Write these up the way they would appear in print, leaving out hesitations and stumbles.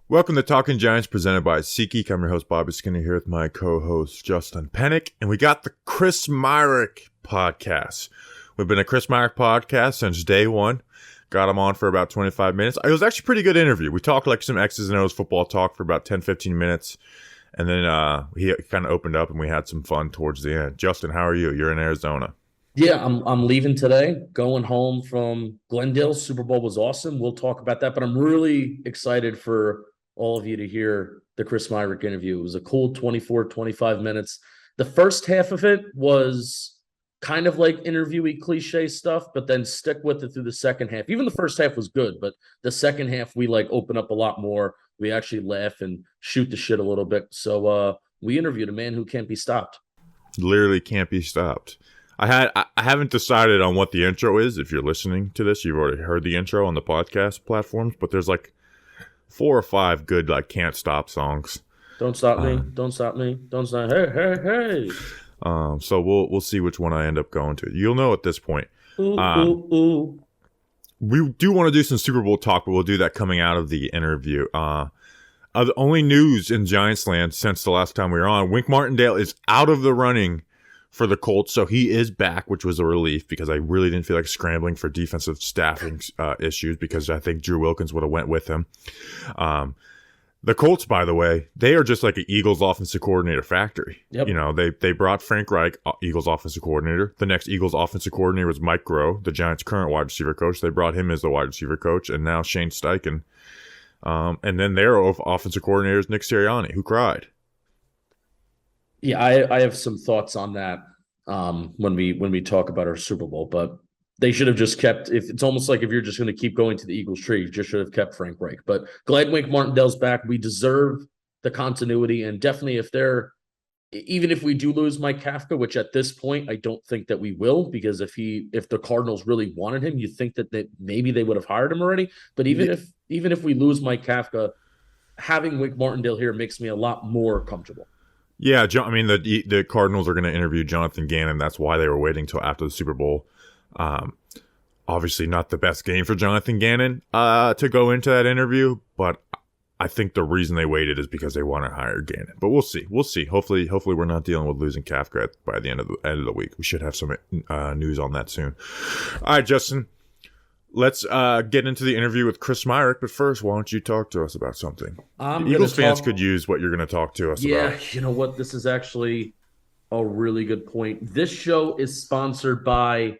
Welcome to Talking Giants, presented by SeatGeek. I'm your host, Bobby Skinner, here with my co-host, Justin Pennick. And we got the Chris Myarick podcast. We've been a Chris Myarick podcast since day one. Got him on for about 25 minutes. It was actually a pretty good interview. We talked like some X's and O's football talk for about 10, 15 minutes. And then he kind of opened up and we had some fun towards the end. Justin, how are you? You're in Arizona. Yeah, I'm leaving today, going home from Glendale. Super Bowl was awesome. We'll talk about that, but I'm really excited for all of you to hear the Chris Myarick interview. It was a cool 24, 25 minutes. The first half of it was kind of like interviewee cliche stuff, but then stick with it through the second half. Even the first half was good, but the second half we like open up a lot more. We actually laugh and shoot the shit a little bit. So we interviewed a man who can't be stopped. Literally can't be stopped. I haven't decided on what the intro is. If you're listening to this, you've already heard the intro on the podcast platforms, but there's like 4 or 5 good like can't stop songs. Don't stop me. Don't stop me. Don't stop. Hey, hey, hey. So we'll see which one I end up going to. You'll know at this point. Ooh, ooh, ooh. We do want to do some Super Bowl talk, but we'll do that coming out of the interview. The only news in Giants land since the last time we were on, Wink Martindale is out of the running for the Colts, so he is back, which was a relief because I really didn't feel like scrambling for defensive staffing issues because I think Drew Wilkins would have went with him. The Colts, by the way, they are just like an Eagles offensive coordinator factory. Yep. You know, they brought Frank Reich, Eagles offensive coordinator. The next Eagles offensive coordinator was Mike Groh, the Giants' current wide receiver coach. They brought him as the wide receiver coach, and now Shane Steichen. And then their offensive coordinator is Nick Sirianni, who cried. Yeah, I have some thoughts on that when we talk about our Super Bowl, but they should have just kept. If it's almost like if you're just going to keep going to the Eagles tree, you just should have kept Frank Reich. But glad Wink Martindale's back. We deserve the continuity, and definitely even if we do lose Mike Kafka, which at this point I don't think that we will, because if the Cardinals really wanted him, you'd think that maybe they would have hired him already. But even if we lose Mike Kafka, having Wink Martindale here makes me a lot more comfortable. Yeah, I mean, the Cardinals are going to interview Jonathan Gannon. That's why they were waiting till after the Super Bowl. Obviously not the best game for Jonathan Gannon to go into that interview, but I think the reason they waited is because they want to hire Gannon. But we'll see. Hopefully we're not dealing with losing Kafka by the end of the week. We should have some news on that soon. All right, Justin. Let's get into the interview with Chris Myarick, but first, why don't you talk to us about something? Eagles fans could use what you're going to talk to us about. Yeah, you know what? This is actually a really good point. This show is sponsored by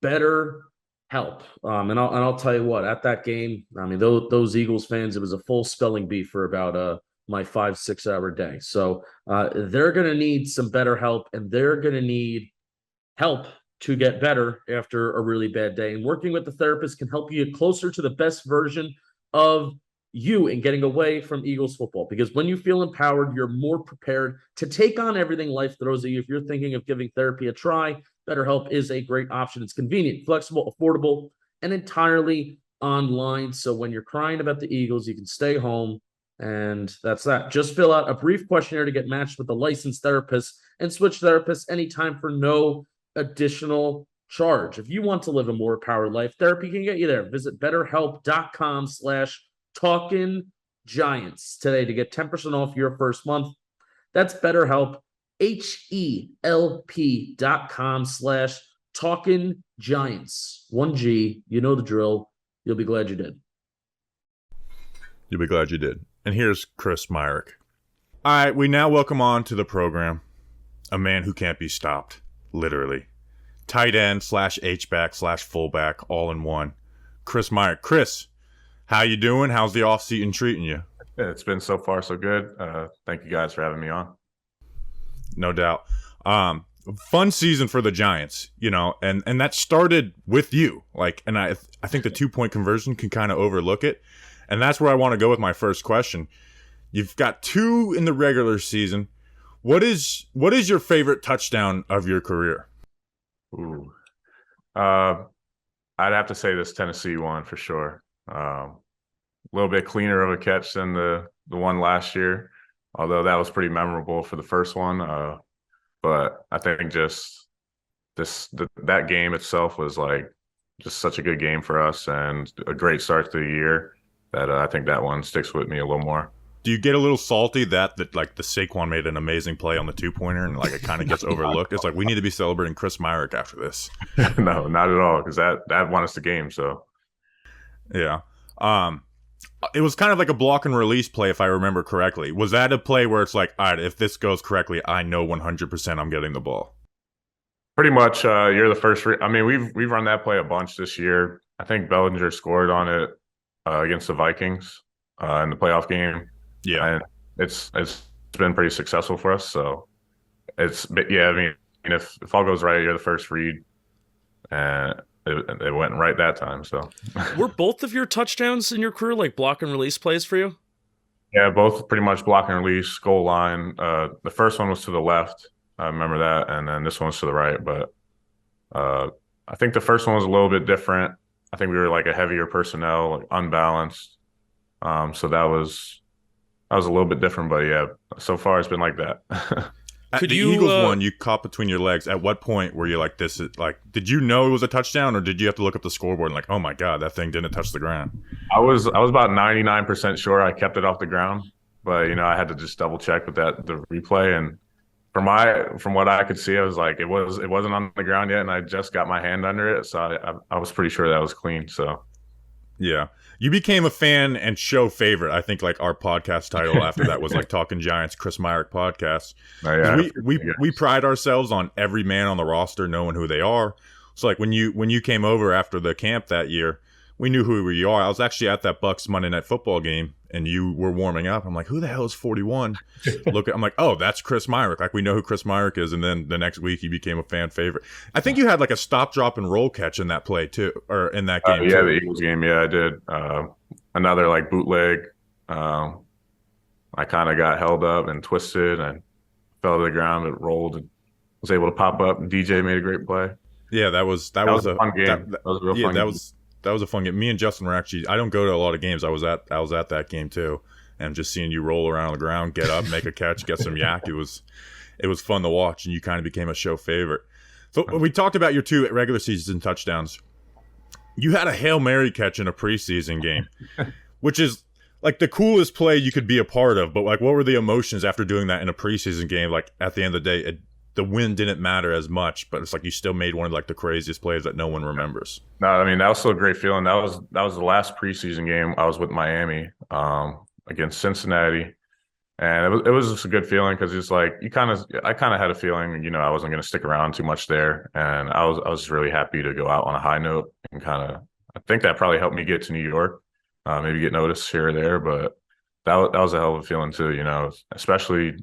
BetterHelp. And I'll tell you what, at that game, I mean, those Eagles fans, it was a full spelling bee for about my 5-6 hour day. So they're going to need some BetterHelp, and they're going to need help to get better after a really bad day. And working with the therapist can help you get closer to the best version of you and getting away from Eagles football. Because when you feel empowered, you're more prepared to take on everything life throws at you. If you're thinking of giving therapy a try, BetterHelp is a great option. It's convenient, flexible, affordable, and entirely online. So when you're crying about the Eagles, you can stay home. And that's that. Just fill out a brief questionnaire to get matched with a licensed therapist and switch therapists anytime for no additional charge. If you want to live a more empowered life, therapy can get you there. Visit betterhelp.com/talkingiants today to get 10% off your first month. That's BetterHelp, HELP.com/talkingiants. 1G, you know the drill. You'll be glad you did. You'll be glad you did. And here's Chris Myarick. All right, we now welcome on to the program a man who can't be stopped. Literally. Tight end / H-back / fullback all in one. Chris Myarick. Chris, how you doing? How's the off-season treating you? Yeah, it's been so far so good. Thank you guys for having me on. No doubt. Fun season for the Giants, you know, and that started with you. And I think the 2-point conversion can kind of overlook it. And that's where I want to go with my first question. You've got 2 in the regular season. What is your favorite touchdown of your career? Ooh, I'd have to say this Tennessee one for sure. A little bit cleaner of a catch than the one last year, although that was pretty memorable for the first one. But I think just that game itself was like just such a good game for us and a great start to the year. that I think that one sticks with me a little more. Do you get a little salty that like the Saquon made an amazing play on the 2-pointer and like it kind of gets overlooked? It's like we need to be celebrating Chris Myarick after this. No, not at all, because that won us the game. So yeah, it was kind of like a block and release play if I remember correctly. Was that a play where it's like, all right, if this goes correctly, I know 100% I'm getting the ball? pretty much, you're the first. I mean, we've run that play a bunch this year. I think Bellinger scored on it against the Vikings in the playoff game. Yeah, and it's been pretty successful for us. So yeah. I mean, if all goes right, you're the first read, and it went right that time. So were both of your touchdowns in your career like block and release plays for you? yeah, both pretty much block and release, goal line. The first one was to the left. I remember that, and then this one was to the right. But I think the first one was a little bit different. I think we were like a heavier personnel, like unbalanced. So that was a little bit different. But yeah, so far it's been like that. At the Eagles one, you caught between your legs. At what point were you like, this is like, did you know it was a touchdown, or did you have to look up the scoreboard and like, oh my God, that thing didn't touch the ground? I was about 99% sure I kept it off the ground, but I had to just double check with the replay. And from what I could see, I was like, it wasn't on the ground yet, and I just got my hand under it, so I was pretty sure that was clean. So yeah, you became a fan and show favorite. I think like our podcast title after that was like Talking Giants, Chris Myarick podcast. Oh, yeah, we pride ourselves on every man on the roster knowing who they are. So like when you came over after the camp that year, we knew who you are. I was actually at that Bucs Monday Night Football game, and you were warming up. I'm like, who the hell is 41? I'm like, oh, that's Chris Myarick. Like, we know who Chris Myarick is. And then the next week, he became a fan favorite. I think you had like a stop, drop, and roll catch in that play too, or in that game. Yeah, too. the Eagles game. Yeah, I did. Another like bootleg. I kind of got held up and twisted and fell to the ground. It rolled and was able to pop up. And DJ made a great play. Yeah, that was a fun game. That was a real fun game. That was a fun game. Me and Justin were actually, I don't go to a lot of games. I was at that game too. And just seeing you roll around on the ground, get up, make a catch, get some yak. It was fun to watch, and you kind of became a show favorite. So we talked about your 2 regular season touchdowns. You had a Hail Mary catch in a preseason game, which is like the coolest play you could be a part of. But like, what were the emotions after doing that in a preseason game? Like at the end of the day, the win didn't matter as much, but it's like you still made one of like the craziest plays that no one remembers. No, I mean, that was still a great feeling. That was the last preseason game I was with Miami against Cincinnati, and it was just a good feeling because it's like I kind of had a feeling I wasn't going to stick around too much there, and I was really happy to go out on a high note and I think that probably helped me get to New York, maybe get noticed here or there, but that was a hell of a feeling too, especially.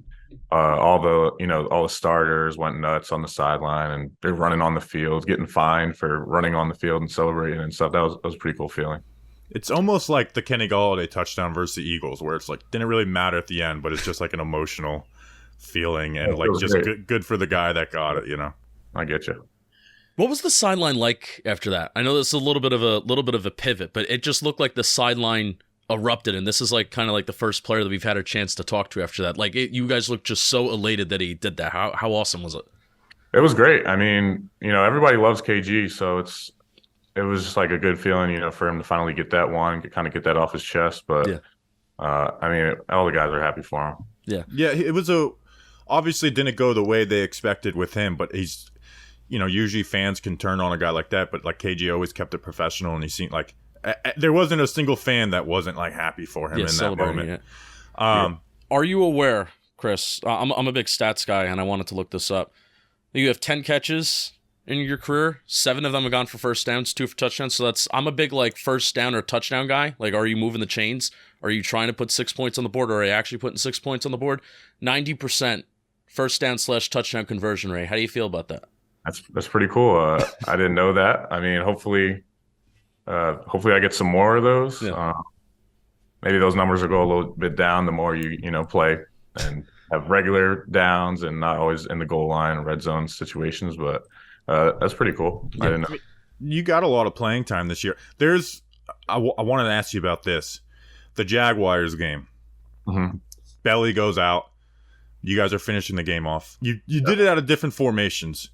All the starters went nuts on the sideline, and they're running on the field, getting fined for running on the field and celebrating and stuff. That was a pretty cool feeling. It's almost like the Kenny Golladay touchdown versus the Eagles, where it's like didn't really matter at the end, but it's just like an emotional feeling, and like just good for the guy that got it. I get you. What was the sideline like after that? I know this is a little bit of a pivot, but it just looked like the sideline erupted, and this is like kind of like the first player that we've had a chance to talk to after that. Like you guys looked just so elated that he did that. How awesome was it? It was great. I mean, everybody loves KG, so it was just like a good feeling, for him to finally get that one, kind of get that off his chest. But yeah. I mean, all the guys are happy for him. Yeah. It was obviously didn't go the way they expected with him, but he's, usually fans can turn on a guy like that, but like KG always kept it professional, and he seemed like. There wasn't a single fan that wasn't like happy for him in that moment. Are you aware, Chris? I'm a big stats guy, and I wanted to look this up. You have 10 catches in your career. 7 of them have gone for first downs, 2 for touchdowns. So I'm a big like first down or touchdown guy. Like, are you moving the chains? Are you trying to put 6 points on the board, or are you actually putting 6 points on the board? 90% first down / touchdown conversion rate. How do you feel about that? That's pretty cool. I didn't know that. I mean, hopefully I get some more of those. Yeah. Maybe those numbers will go a little bit down the more you play and have regular downs and not always in the goal line red zone situations. But that's pretty cool. Yeah. I didn't know. You got a lot of playing time this year. I wanted to ask you about this. The Jaguars game. Mm-hmm. Belly goes out. You guys are finishing the game off. You did it out of different formations.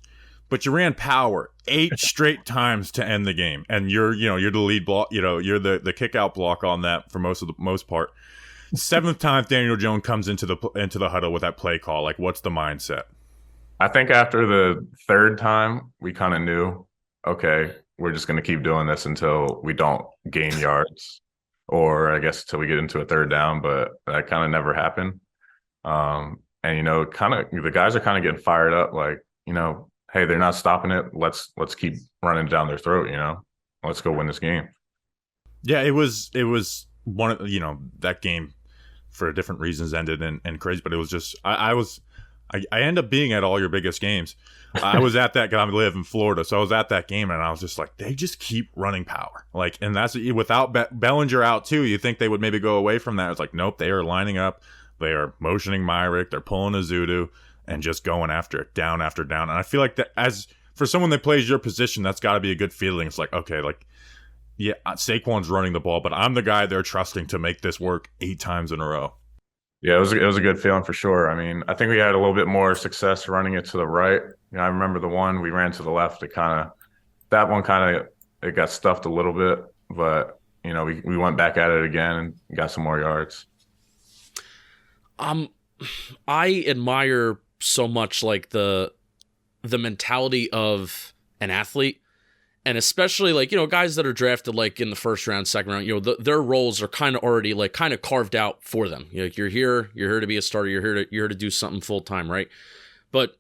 but you ran power 8 straight times to end the game, and you're the lead block, you're the kick out block on that for most part. 7th time Daniel Jones comes into the huddle with that play call. Like, what's the mindset? I think after the 3rd time, we kind of knew, okay, we're just going to keep doing this until we don't gain yards, or I guess until we get into a 3rd down. But that kind of never happened. And kind of the guys are kind of getting fired up, like, hey, they're not stopping it. Let's keep running down their throat. Let's go win this game. Yeah, it was one of that game for different reasons ended and crazy, but it was just I end up being at all your biggest games. I was at that. I live in Florida, so I was at that game, and I was just like, they just keep running power. Like, and that's without Bellinger out too. You think they would maybe go away from that? It's like, nope, they are lining up. They are motioning Myarick. They're pulling a Zudu and just going after it, down after down. And I feel like that, as for someone that plays your position, that's got to be a good feeling. It's like, okay, like, yeah, Saquon's running the ball, but I'm the guy they're trusting to make this work 8 times in a row. Yeah, it was a good feeling for sure. I mean, I think we had a little bit more success running it to the right. I remember the one we ran to the left. It got stuffed a little bit, but we went back at it again and got some more yards. I admire so much like the mentality of an athlete. And especially like, guys that are drafted like in the 1st round, 2nd round, their roles are kind of already like kind of carved out for them. You're here to be a starter. You're here to do something full time, right? But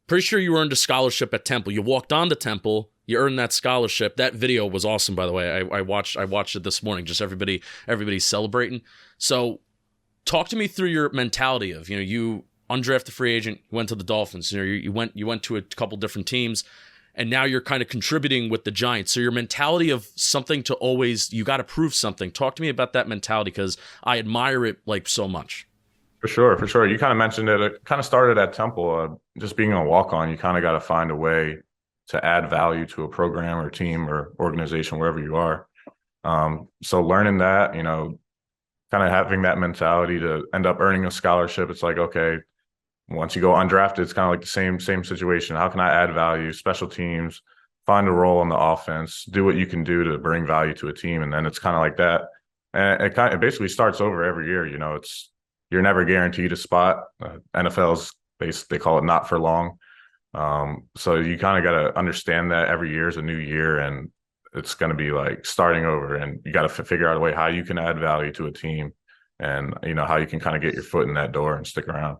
pretty sure you earned a scholarship at Temple. You walked on to Temple. You earned that scholarship. That video was awesome, by the way. I watched it this morning. Just everybody celebrating. So talk to me through your mentality of you undrafted free agent, you went to the Dolphins. You went to a couple different teams. And now you're kind of contributing with the Giants. So your mentality of something to always, you got to prove something. Talk to me about that mentality, because I admire it like so much. For sure. You kind of mentioned it. It kind of started at Temple. Just being a walk-on, you kind of got to find a way to add value to a program or team or organization, wherever you are. So learning that, kind of having that mentality to end up earning a scholarship, it's like, okay, once you go undrafted, it's kind of like the same situation. How can I add value, special teams, find a role in the offense, do what you can do to bring value to a team? And then it's kind of like that. And it basically starts over every year. You're never guaranteed a spot. NFL's, they call it not for long. So you kind of got to understand that every year is a new year, and it's going to be like starting over, and you got to figure out a way how you can add value to a team, and how you can kind of get your foot in that door and stick around.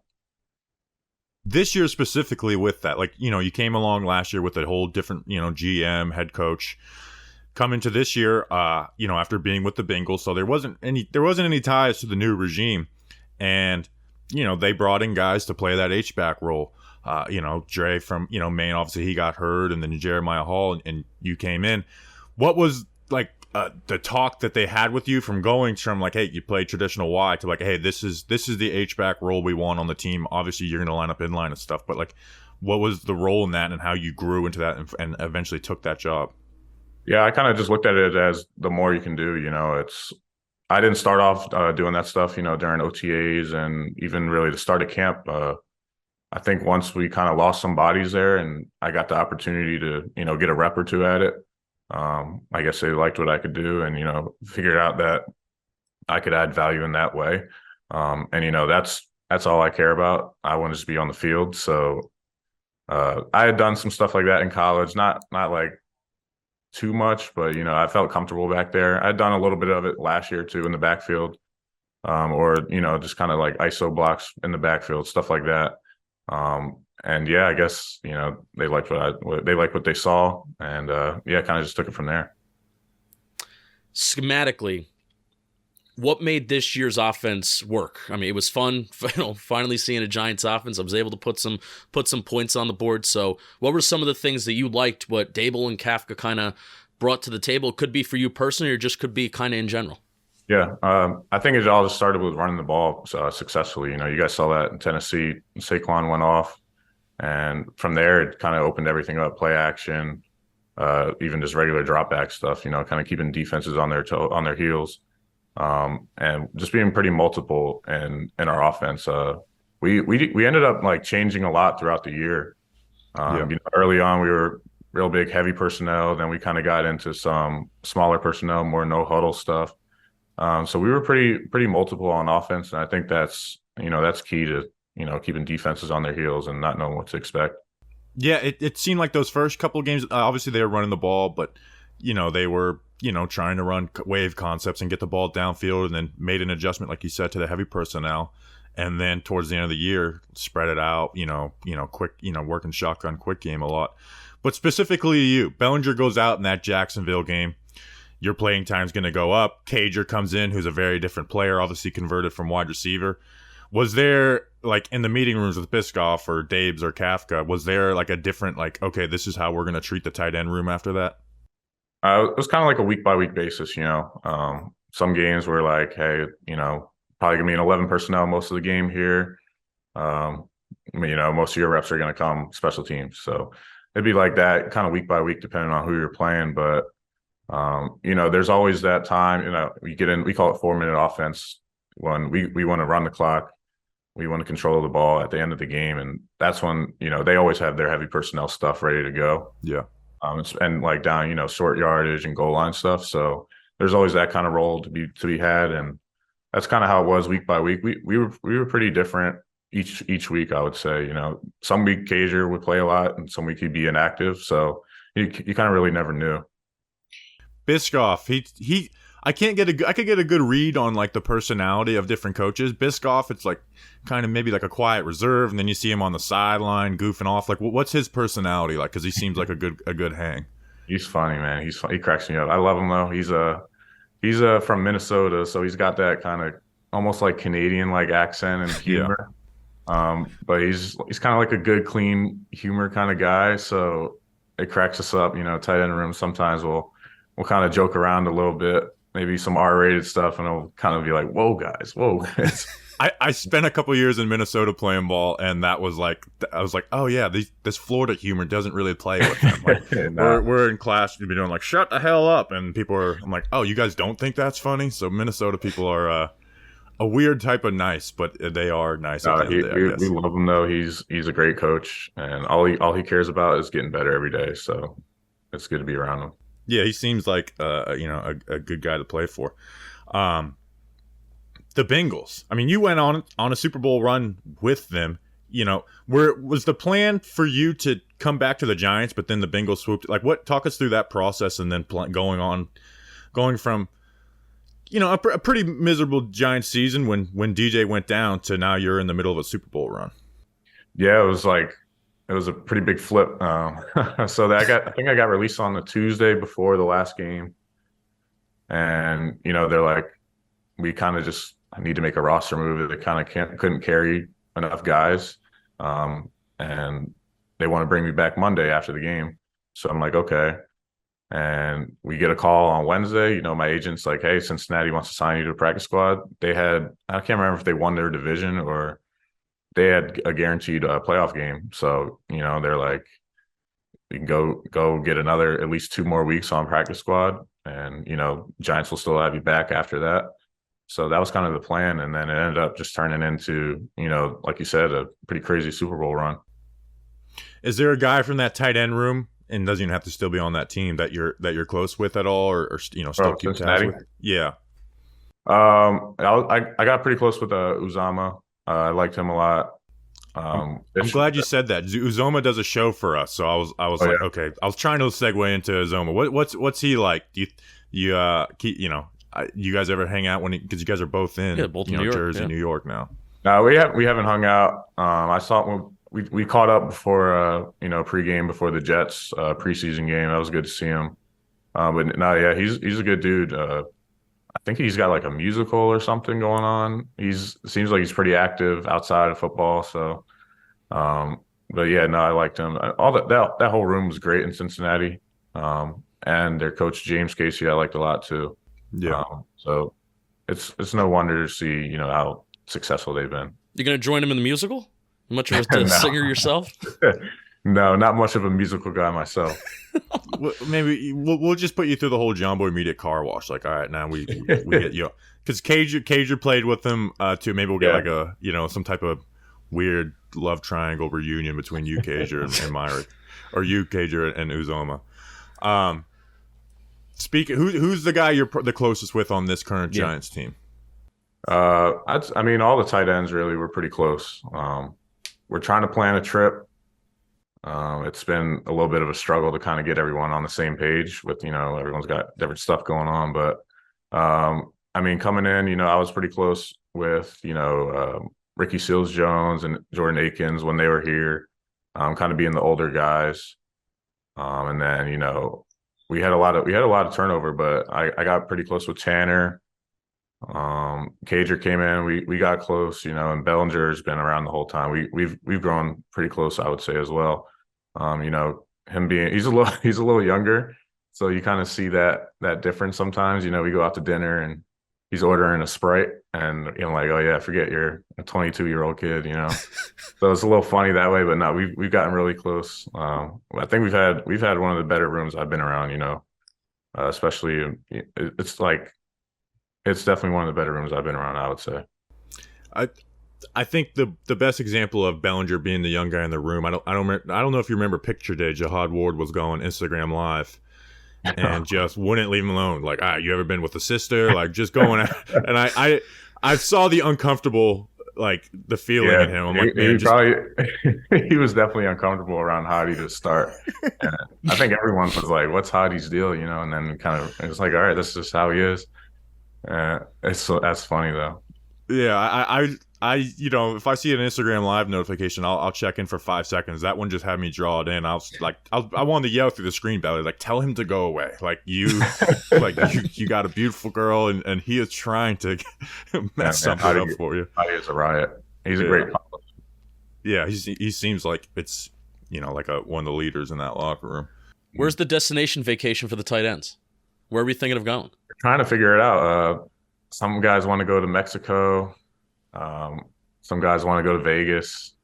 This year specifically with that, like, you came along last year with a whole different, GM, head coach. Come into this year, after being with the Bengals, so there wasn't any ties to the new regime, and they brought in guys to play that H-back role. Dre from Maine, obviously he got hurt, and then Jeremiah Hall, and you came in. What was like the talk that they had with you from going from like, hey, you play traditional Y to like, hey, this is the H-back role we want on the team. Obviously, you're going to line up in line and stuff, but like, what was the role in that, and how you grew into that and eventually took that job? Yeah, I kind of just looked at it as the more you can do. I didn't start off doing that stuff, during OTAs and even really the start of camp. I think once we kind of lost some bodies there, and I got the opportunity to get a rep or two at it. I guess they liked what I could do, and figured out that I could add value in that way. And that's all I care about. I want to just be on the field. So I had done some stuff like that in college, not like too much, but I felt comfortable back there. I'd done a little bit of it last year too in the backfield, or just kind of like ISO blocks in the backfield, stuff like that. And yeah, I guess, they liked what they saw, and kind of just took it from there. Schematically, what made this year's offense work? I mean, it was fun, finally seeing a Giants offense. I was able to put some points on the board. So what were some of the things that you liked, what Dable and Kafka kind of brought to the table? It could be for you personally, or just could be kind of in general. Yeah, I think it all just started with running the ball successfully. You guys saw that in Tennessee. Saquon went off, and from there it kind of opened everything up. Play action, even just regular drop back stuff. Kind of keeping defenses on their heels, and just being pretty multiple in our offense. We ended up like changing a lot throughout the year. Early on, we were real big heavy personnel. Then we kind of got into some smaller personnel, more no huddle stuff. So we were pretty multiple on offense, and I think that's key to keeping defenses on their heels and not knowing what to expect. Yeah, it seemed like those first couple of games, obviously they were running the ball, but they were trying to run wave concepts and get the ball downfield, and then made an adjustment, like you said, to the heavy personnel, and then towards the end of the year spread it out, quick, working shotgun quick game a lot. But specifically you, Bellinger goes out in that Jacksonville game. Your playing time's going to go up. Cager comes in, who's a very different player, obviously converted from wide receiver. Was there, like, in the meeting rooms with Biscoff or Dabes or Kafka, was there, like, a different, like, okay, this is how we're going to treat the tight end room after that? It was kind of like a week-by-week basis, Some games were like, hey, probably going to be an 11 personnel most of the game here. Most of your reps are going to come special teams. So it'd be like that kind of week-by-week depending on who you're playing. But there's always that time, we get in, we call it 4-minute offense when we want to run the clock. We want to control the ball at the end of the game. And that's when, they always have their heavy personnel stuff ready to go. Yeah. And like down, short yardage and goal line stuff. So there's always that kind of role to be had. And that's kind of how it was week by week. We were pretty different each week, I would say. Some week Cager would play a lot and some week he'd be inactive. So you kind of really never knew. Biscoff, I could get a good read on like the personality of different coaches. Biscoff, it's like kind of maybe like a quiet reserve, and then you see him on the sideline goofing off. Like, what's his personality like? Because he seems like a good hang. He's funny, man. He cracks me up. I love him though. He's from Minnesota, so he's got that kind of almost like Canadian like accent and humor. Yeah. But he's kind of like a good, clean humor kind of guy. So it cracks us up. Tight end room sometimes we'll kind of joke around a little bit, maybe some R-rated stuff, and it'll kind of be like, whoa, guys, whoa. I spent a couple years in Minnesota playing ball, and that was like, I was like, oh yeah, this Florida humor doesn't really play with them. Like, we're in class, you'd be doing like, shut the hell up, and I'm like, oh, you guys don't think that's funny? So Minnesota people are a weird type of nice, but they are nice. We love him though. He's a great coach, and all he cares about is getting better every day. So it's good to be around him. Yeah, he seems like a good guy to play for. The Bengals. I mean, you went on a Super Bowl run with them. Was the plan for you to come back to the Giants, but then the Bengals swooped? Like, talk us through that process, and then going from a pretty miserable Giants season when DJ went down to now you're in the middle of a Super Bowl run. Yeah, it was a pretty big flip. So I think I got released on the Tuesday before the last game. And, they're like, we kind of just need to make a roster move. They kind of couldn't carry enough guys. And they want to bring me back Monday after the game. So I'm like, okay. And we get a call on Wednesday. My agent's like, hey, Cincinnati wants to sign you to a practice squad. I can't remember if they won their division or they had a guaranteed playoff game. So, they're like, you can go get at least 2 more weeks on practice squad. And, Giants will still have you back after that. So that was kind of the plan. And then it ended up just turning into, like you said, a pretty crazy Super Bowl run. Is there a guy from that tight end room, and doesn't even have to still be on that team, that you're close with at all, or still keep tabs with? Yeah. I got pretty close with Uzama. I liked him a lot. I'm glad you said that. Uzoma does a show for us, so I was like, yeah. Okay. I was trying to segue into Uzoma. What's he like? Do you guys ever hang out because you guys are both in both New York, Jersey, New York now? No, we haven't hung out. I saw when we caught up before pregame before the Jets preseason game. That was good to see him. But no, yeah, he's a good dude. I think he's got like a musical or something going on. Seems like he's pretty active outside of football. So, but yeah, no, I liked him. All that whole room was great in Cincinnati. And their coach James Casey, I liked a lot too. Yeah. So it's no wonder to see how successful they've been. You gonna join him in the musical? Much of a singer yourself? No, not much of a musical guy myself. Maybe we'll just put you through the whole John Boy Media car wash. Like, all right, now we get you, because Cager played with them too. Maybe we'll get like a some type of weird love triangle reunion between you, Cager, and Myarick, or you, Cager, and Uzoma. Who's the guy you're the closest with on this current Giants team? I mean, all the tight ends really were pretty close. We're trying to plan a trip. It's been a little bit of a struggle to kind of get everyone on the same page with, everyone's got different stuff going on. But, I mean, coming in, I was pretty close with, Ricky Seals-Jones and Jordan Akins when they were here, kind of being the older guys. And then, we had a lot of turnover, but I got pretty close with Tanner. Cager came in, we got close, and Bellinger's been around the whole time. We've grown pretty close, I would say, as well. Him being he's a little younger, so you kind of see that difference sometimes. We go out to dinner and he's ordering a Sprite, and like, oh yeah, I forget you're a 22-year-old kid, So it's a little funny that way, but no, we've gotten really close. I think we've had one of the better rooms I've been around, especially it's definitely one of the better rooms I've been around, I would say. I think the best example of Bellinger being the young guy in the room. I don't know if you remember Picture Day. Jihad Ward was going Instagram Live and just wouldn't leave him alone. Like, you ever been with a sister? Like, just going out. And I saw the uncomfortable, like the feeling in him. I'm like, man, he was definitely uncomfortable around Hadi to start. And I think everyone was like, "What's Hadi's deal?" And then it was like, all right, this is how he is. That's funny though. Yeah, I if I see an Instagram Live notification, I'll check in for 5 seconds. That one just had me draw it in. I wanted to yell through the screen belly, like, tell him to go away. Like you got a beautiful girl, and he is trying to mess something up for you. He is a riot. He's a great pilot. Yeah, he seems like it's like one of the leaders in that locker room. Where's the destination vacation for the tight ends? Where are we thinking of going? We're trying to figure it out. Some guys want to go to Mexico. Some guys want to go to Vegas.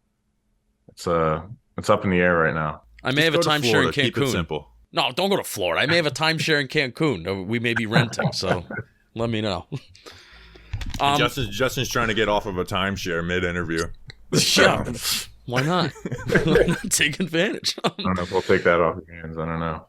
It's up in the air right now. I may have a timeshare in Cancun. Keep it simple. No, don't go to Florida. I may have a timeshare in Cancun. We may be renting, so let me know. Justin's trying to get off of a timeshare mid-interview. Yeah, why not? Take advantage. I don't know if we'll take that off your hands. I don't know.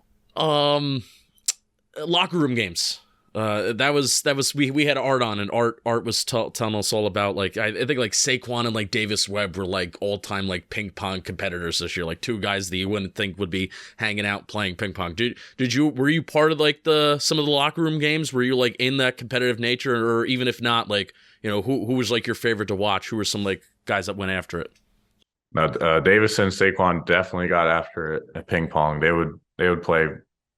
Locker room games. That was we had Art on, and Art was telling us all about, like, I think like Saquon and like Davis Webb were like all-time like ping pong competitors this year, like two guys that you wouldn't think would be hanging out playing ping pong. Were you part of like some of the locker room games? Were you like in that competitive nature, or even if not, like, who was like your favorite to watch? Who were some like guys that went after it? No, Davis and Saquon definitely got after it at ping pong. They would play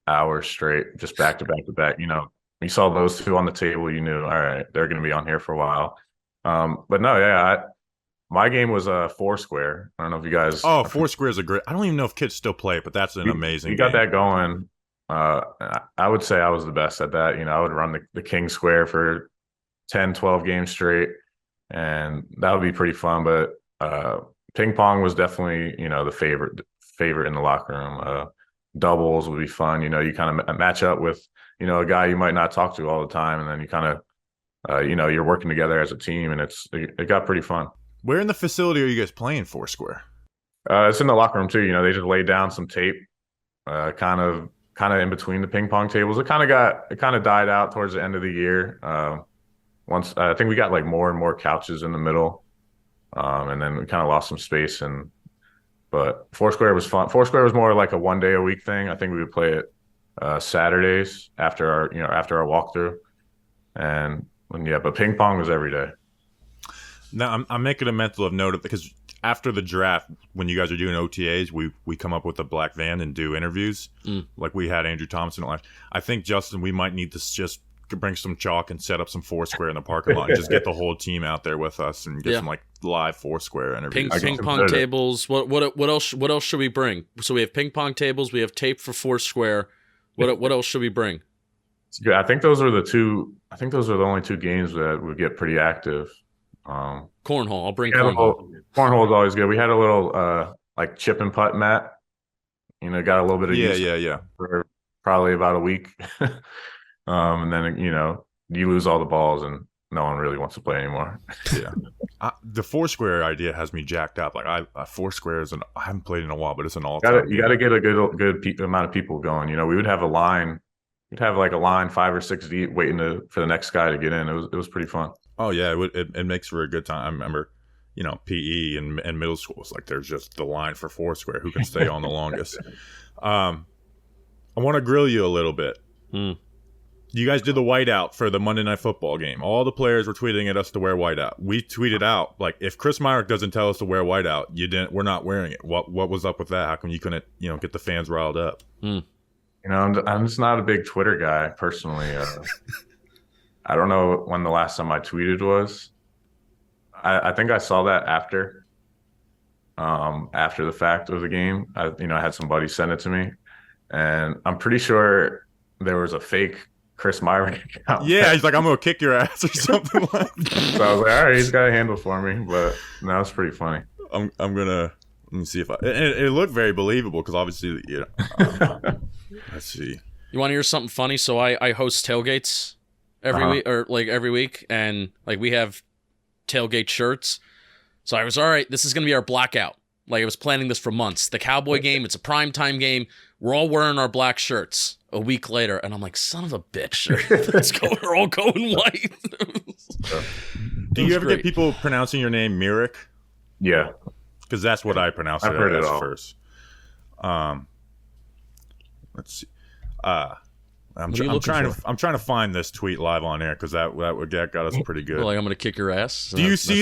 hours straight, just back to back to back. You saw those two on the table, you knew, all right, they're going to be on here for a while. But no, yeah, my game was Foursquare. I don't know if you guys. Oh, Foursquare is a great. I don't even know if kids still play it, but that's an amazing. You got that going. I would say I was the best at that. I would run the King Square for 10, 12 games straight, and that would be pretty fun. But ping pong was definitely, the favorite in the locker room. Doubles would be fun. You kind of match up with, a guy you might not talk to all the time, and then you kind of, you're working together as a team, and it got pretty fun. Where in the facility are you guys playing Foursquare? It's in the locker room too. They just laid down some tape, kind of in between the ping pong tables. It kind of died out towards the end of the year. Once I think we got like more and more couches in the middle, and then we kind of lost some space. But Foursquare was fun. Foursquare was more like a 1 day a week thing. I think we would play it Saturdays after our walkthrough, and but ping pong was every day. Now I'm making a mental note of, because after the draft, when you guys are doing OTAs, we come up with a black van and do interviews, like we had Andrew Thompson last. I think, Justin, we might need to just bring some chalk and set up some Foursquare in the parking lot and just get the whole team out there with us and get some like live Foursquare interviews. Ping pong tables. What else should we bring? So we have ping pong tables. We have tape for Foursquare. What else should we bring? I think those are the only two games that would get pretty active. Cornhole. I'll bring cornhole. Cornhole is always good. We had a little like chip and putt mat. Got a little bit of yeah for probably about a week. And then you lose all the balls and no one really wants to play anymore. Yeah. the Foursquare idea has me jacked up. Like Foursquare is I haven't played in a while, but it's an all-time. You got to get a good amount of people going. You know, we would have a line. We'd have like a line 5 or 6 deep waiting for the next guy to get in. It was pretty fun. Oh yeah, it makes for a good time. I remember, you know, PE and middle school is like there's just the line for Foursquare who can stay on the longest. I want to grill you a little bit. You guys did the whiteout for the Monday Night Football game. All the players were tweeting at us to wear whiteout. We tweeted out, like, if Chris Myarick doesn't tell us to wear whiteout, we're not wearing it. What was up with that? How come you couldn't, you know, get the fans riled up? You know, I'm just not a big Twitter guy personally. I don't know when the last time I tweeted was. I think I saw that after the fact of the game. I had some buddies send it to me, and I'm pretty sure there was a fake Chris Myarick account. Yeah, he's like, I'm gonna kick your ass or something like that. So I was like, all right, he's got a handle for me, but that was pretty funny. I'm gonna let me see if it looked very believable because obviously, you know, let's see. You want to hear something funny? So I host tailgates every week, and like we have tailgate shirts. So I was all right. This is gonna be our blackout. Like I was planning this for months. The Cowboy game. It's a primetime game. We're all wearing our black shirts. A week later, and I'm like, son of a bitch. We're all going white. Do you ever get people pronouncing your name Myarick? Yeah. Because that's what I pronounced it as first. Let's see. I'm trying to find this tweet live on air because that got us pretty good. Like I'm gonna kick your ass. Do you see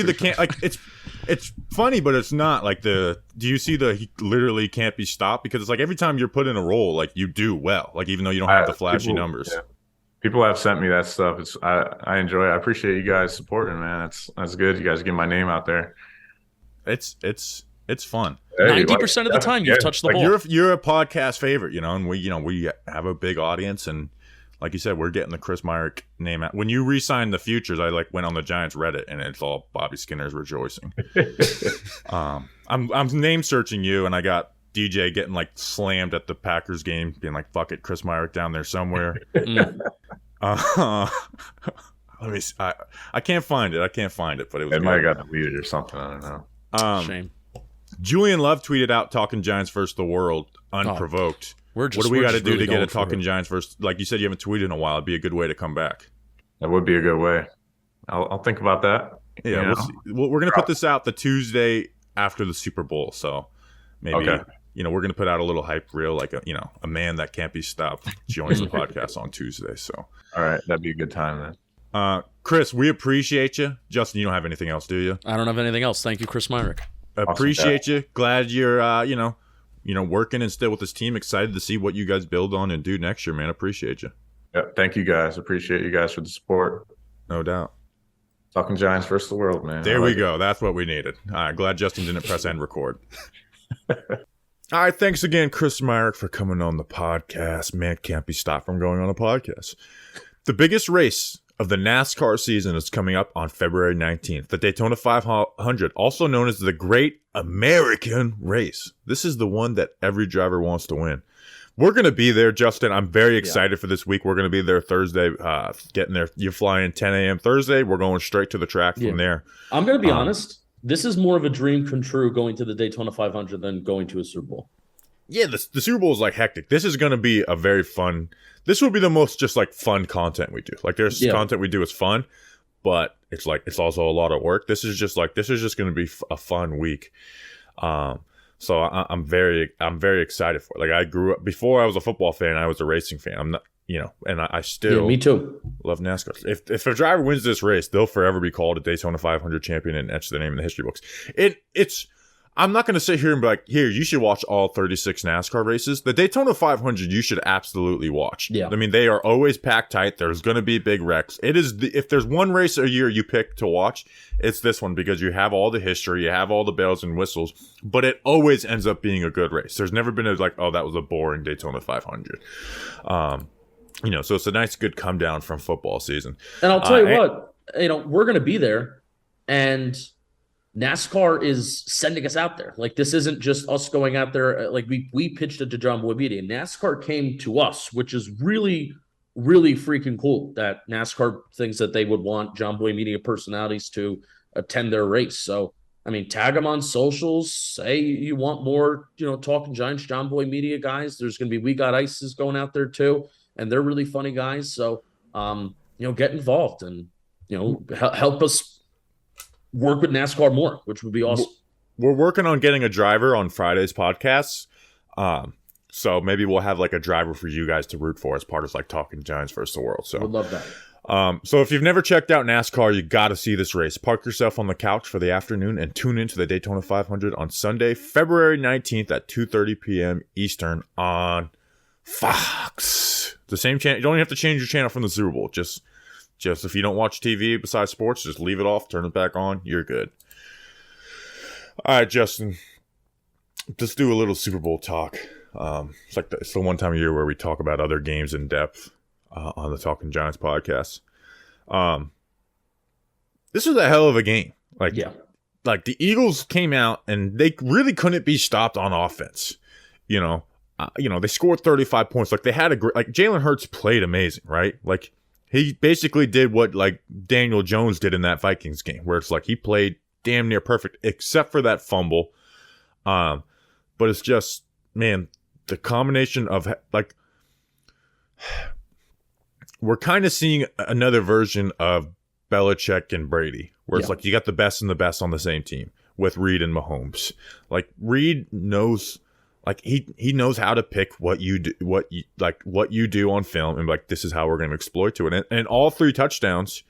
it's funny, but it's not like do you see he literally can't be stopped? Because it's like every time you're put in a role, like you do well, like even though you don't have the flashy numbers. Yeah. People have sent me that stuff. I enjoy it. I appreciate you guys supporting, man. That's good. You guys get my name out there. It's fun. 90% of the time you've touched the ball. You're a podcast favorite, you know, and we have a big audience, and like you said, we're getting the Chris Myarick name out. When you re-signed the futures, I went on the Giants Reddit, and it's all Bobby Skinner's rejoicing. I'm name searching you, and I got DJ getting slammed at the Packers game, being like, "Fuck it, Chris Myarick down there somewhere." Let me see. I can't find it. But it might have got deleted or something. I don't know. Shame. Julian Love tweeted out "Talking Giants versus the world" unprovoked. What do we got to do to get a Talking Giants versus? Like you said, you haven't tweeted in a while. It'd be a good way to come back. That would be a good way. I'll think about that. Yeah, we're gonna put this out the Tuesday after the Super Bowl, so maybe we're gonna put out a little hype reel, like a man that can't be stopped joins the podcast on Tuesday. So all right, that'd be a good time then. Chris, we appreciate you. Justin, you don't have anything else, do you? I don't have anything else. Thank you, Chris Myarick. Appreciate you. Glad you're working and still with this team. Excited to see what you guys build on and do next year, man. Appreciate you. Yeah, thank you guys. Appreciate you guys for the support. No doubt. Talking Giants versus the world, man. There we go. That's what we needed. All right, glad Justin didn't press end record. All right, thanks again, Chris Myarick, for coming on the podcast. Man can't be stopped from going on a podcast. The biggest race of the NASCAR season is coming up on February 19th. The Daytona 500, also known as the Great American Race. This is the one that every driver wants to win. We're going to be there, Justin. I'm very excited for this week. We're going to be there Thursday, getting there. You fly in 10 a.m. Thursday. We're going straight to the track from there. I'm going to be honest. This is more of a dream come true going to the Daytona 500 than going to a Super Bowl. Yeah, the Super Bowl is hectic. This is going to be a very fun. This will be the most just fun content we do. There's content we do is fun, but it's also a lot of work. This is just going to be a fun week. So I'm very excited for it. I grew up before I was a football fan. I was a racing fan. I'm not, and I still me too love NASCAR. If a driver wins this race, they'll forever be called a Daytona 500 champion and etch their name in the history books. I'm not going to sit here and be like, here, you should watch all 36 NASCAR races. The Daytona 500, you should absolutely watch. Yeah. I mean, they are always packed tight. There's going to be big wrecks. If there's one race a year you pick to watch, it's this one because you have all the history, you have all the bells and whistles, but it always ends up being a good race. There's never been that was a boring Daytona 500. So it's a nice, good come down from football season. And I'll tell you what, we're going to be there, and NASCAR is sending us out there. This isn't just us going out there. We pitched it to John Boy Media. NASCAR came to us, which is really, really freaking cool that NASCAR thinks that they would want John Boy Media personalities to attend their race. So, I mean, tag them on socials. Say you want more, Talking Giants, John Boy Media guys. There's going to be We Got Ices going out there too, and they're really funny guys. So, get involved and help us work with NASCAR more, which would be awesome. We're working on getting a driver on Friday's podcasts. So maybe we'll have like a driver for you guys to root for as part of like Talking Giants versus the World. So would love that. So if you've never checked out NASCAR, you got to see this race. Park yourself on the couch for the afternoon and tune into the Daytona 500 on Sunday, February 19th at 2:30 p.m. Eastern on Fox. The same channel. You don't even have to change your channel from the Super Bowl. Just if you don't watch TV besides sports, just leave it off, turn it back on. You're good. All right, Justin. Let's do a little Super Bowl talk. It's the one time of year where we talk about other games in depth. On the Talking Giants podcast. This was a hell of a game. Like the Eagles came out and they really couldn't be stopped on offense. They scored 35 points. Like they had Jalen Hurts played amazing, right? Like he basically did what like Daniel Jones did in that Vikings game, where it's like he played damn near perfect except for that fumble. But it's just, man, the combination of like, we're kind of seeing another version of Belichick and Brady, where it's like you got the best and the best on the same team with Reed and Mahomes. Like Reed knows, like he knows how to pick what you do, what you do on film, and like this is how we're going to exploit to it. And all 3 touchdowns,